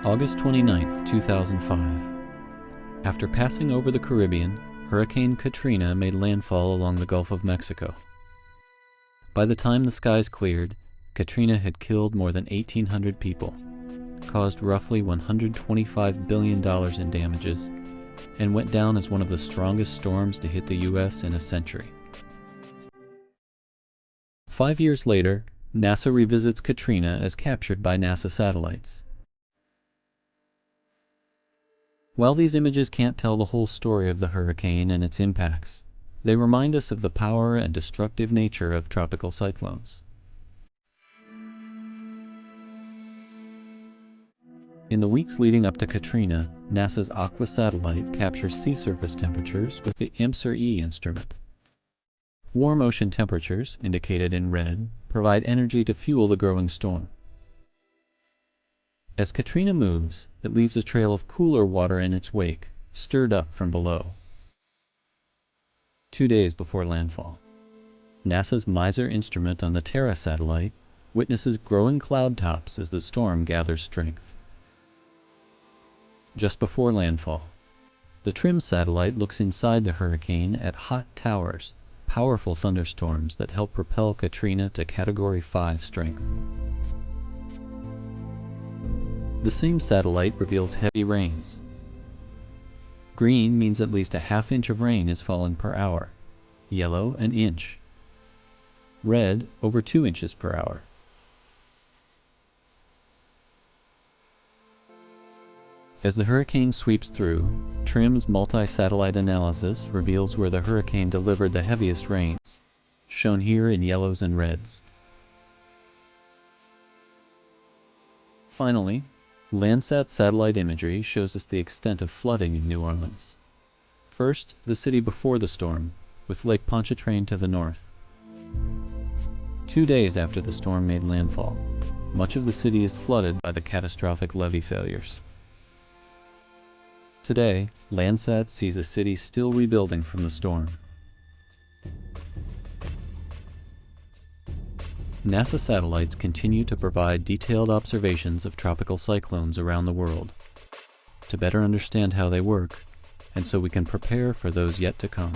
August 29, 2005. After passing over the Caribbean, Hurricane Katrina made landfall along the Gulf of Mexico. By the time the skies cleared, Katrina had killed more than 1,800 people, caused roughly $125 billion in damages, and went down as one of the strongest storms to hit the U.S. in a century. 5 years later, NASA revisits Katrina as captured by NASA satellites. While these images can't tell the whole story of the hurricane and its impacts, they remind us of the power and destructive nature of tropical cyclones. In the weeks leading up to Katrina, NASA's Aqua satellite captures sea surface temperatures with the IMSR-E instrument. Warm ocean temperatures, indicated in red, provide energy to fuel the growing storm. As Katrina moves, it leaves a trail of cooler water in its wake, stirred up from below. 2 days before landfall, NASA's MISR instrument on the Terra satellite witnesses growing cloud tops as the storm gathers strength. Just before landfall, the TRIMM satellite looks inside the hurricane at hot towers, powerful thunderstorms that help propel Katrina to Category 5 strength. The same satellite reveals heavy rains. Green means at least a ½ inch of rain has fallen per hour, yellow an inch, red over 2 inches per hour. As the hurricane sweeps through, TRIMM's multi-satellite analysis reveals where the hurricane delivered the heaviest rains, shown here in yellows and reds. Finally, Landsat satellite imagery shows us the extent of flooding in New Orleans. First, the city before the storm, with Lake Pontchartrain to the north. 2 days after the storm made landfall, much of the city is flooded by the catastrophic levee failures. Today, Landsat sees a city still rebuilding from the storm. NASA satellites continue to provide detailed observations of tropical cyclones around the world, to better understand how they work, and so we can prepare for those yet to come.